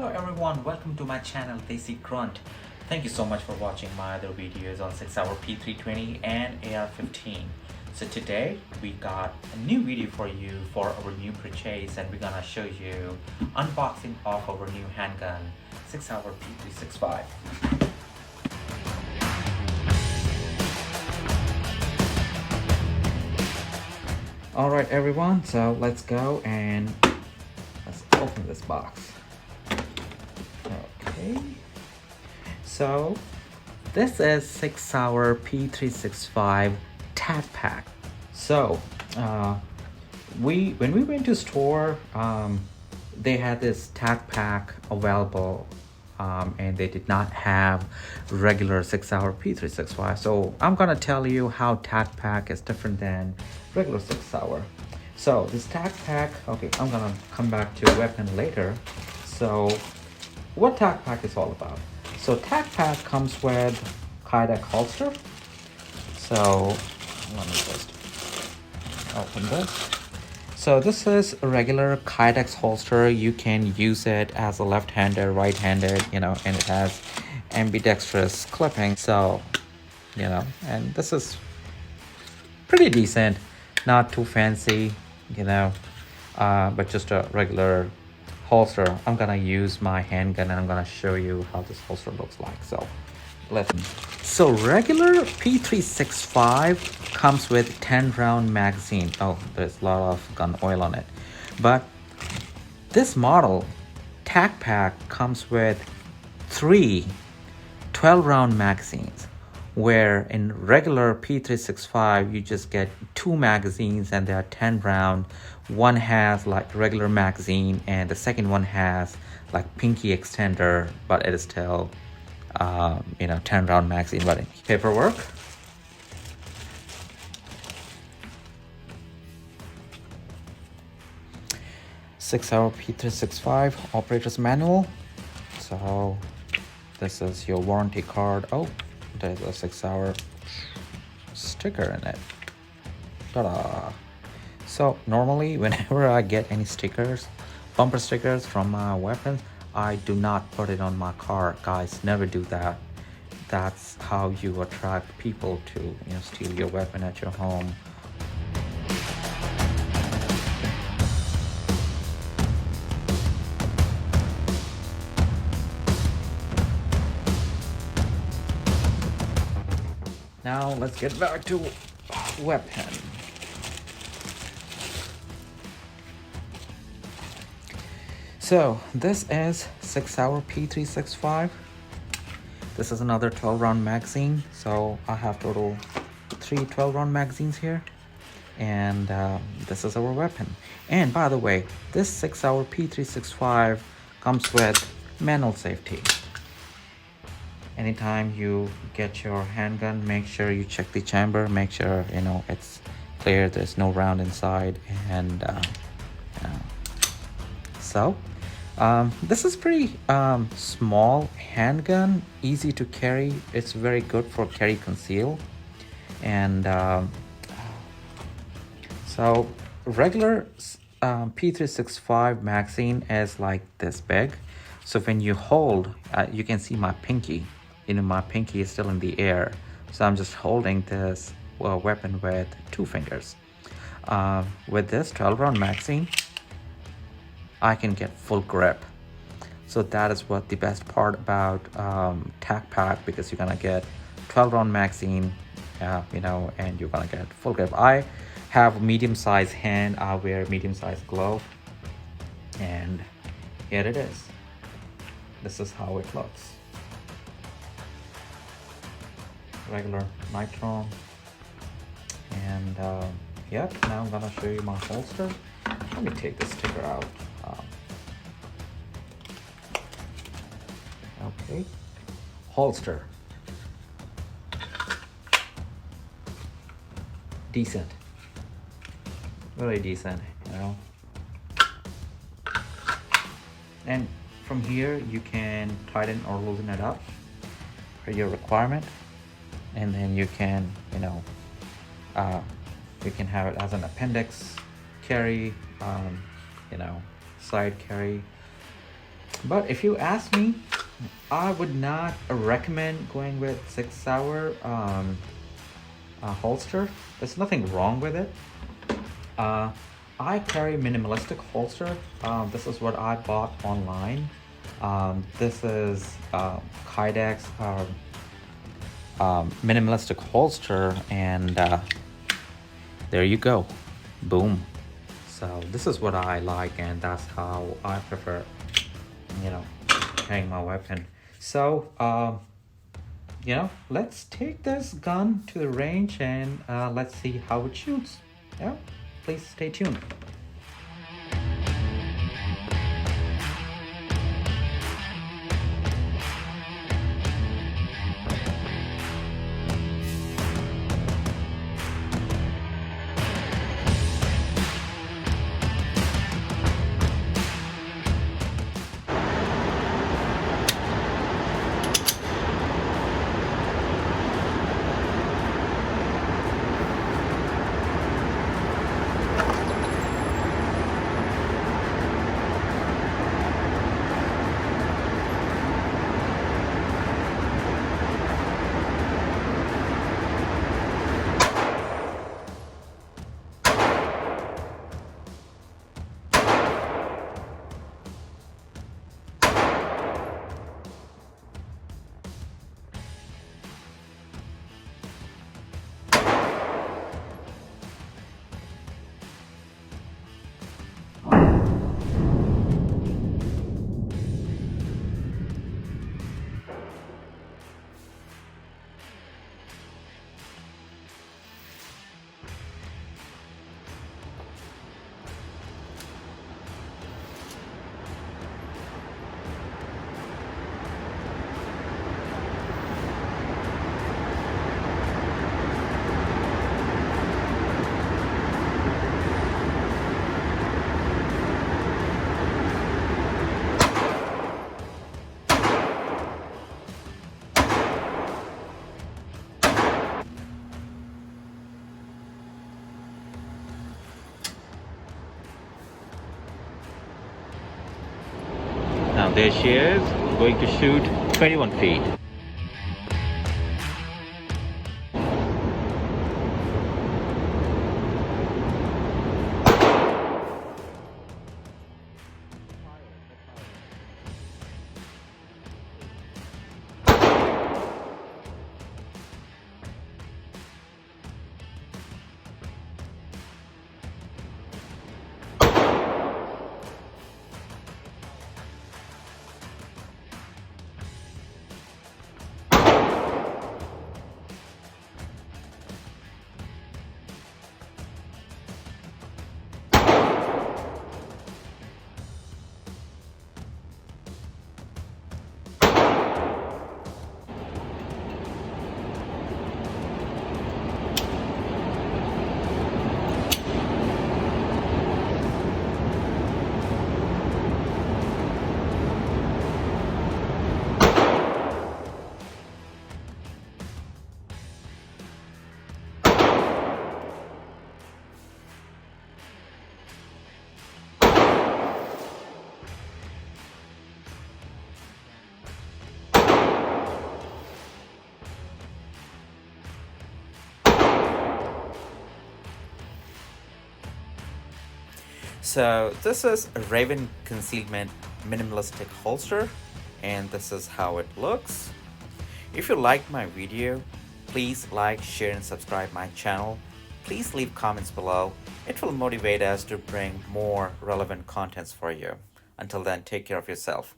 Hello everyone, welcome to my channel Desi Grunt. Thank you so much for watching my other videos on Sauer P320 and AR-15. So today we got a new video for you for our new purchase, and we're gonna show you unboxing of our new handgun Sauer P365. Alright everyone, so let's go and let's open this box. Okay, so this is Sauer P365 TAC PAC. So when we went to store, they had this TAC PAC available, and they did not have regular Sauer P365. So I'm gonna tell you how TAC PAC is different than regular Sauer. So this TAC PAC, okay, I'm gonna come back to weapon later. So what TAC PAC is all about. So TAC PAC comes with Kydex holster. So let me just open this. So this is a regular Kydex holster. You can use it as a left-handed, right-handed, and it has ambidextrous clipping. So, and this is pretty decent, not too fancy, but just a regular holster. I'm gonna use my handgun and I'm gonna show you how this holster looks like. So regular P365 comes with 10 round magazine. Oh, there's a lot of gun oil on it. But this model TAC PAC comes with 3 12 round magazines, where in regular P365 you just get 2 magazines and they are 10 round. One has like regular magazine and the second one has like pinky extender, but it is still 10 round magazine. But paperwork, Sauer P365 operator's manual. So this is your warranty card. Oh, there's a Sauer sticker in it. Ta-da! So normally whenever I get any stickers, bumper stickers from my weapons, I do not put it on my car. Guys, never do that. That's how you attract people to steal your weapon at your home. Now let's get back to weapon. So this is Sauer P365. This is another 12 round magazine. So I have total 3 12 round magazines here. And this is our weapon. And by the way, this Sauer P365 comes with manual safety. Anytime you get your handgun, make sure you check the chamber, make sure it's clear, there's no round inside. And so this is pretty small handgun, easy to carry. It's very good for carry conceal. And so regular P365 magazine is like this big. So when you hold, you can see my pinky. My pinky is still in the air. So I'm just holding this weapon with 2 fingers. With this 12 round magazine, I can get full grip. So that is what the best part about TAC PAC, because you're gonna get 12 round magazine, and you're gonna get full grip. I have medium size hand. I wear medium size glove, and here it is. This is how it looks. Regular nitron. And now I'm gonna show you my holster. Let me take this sticker out. Okay, holster, decent, very decent, and from here you can tighten or loosen it up for your requirement, and then you can you can have it as an appendix carry, side carry. But if you ask me, I would not recommend going with Sig Sauer holster. There's nothing wrong with it. I carry minimalistic holster. This is what I bought online. This is Kydex minimalistic holster, and there you go. Boom. So this is what I like, and that's how I prefer, carrying my weapon. So let's take this gun to the range, and let's see how it shoots. Yeah, please stay tuned. Now there she is, going to shoot 21 feet. So this is a Raven Concealment minimalistic holster, and this is how it looks. If you liked my video, please like, share and subscribe my channel. Please leave comments below. It will motivate us to bring more relevant contents for you. Until then, take care of yourself.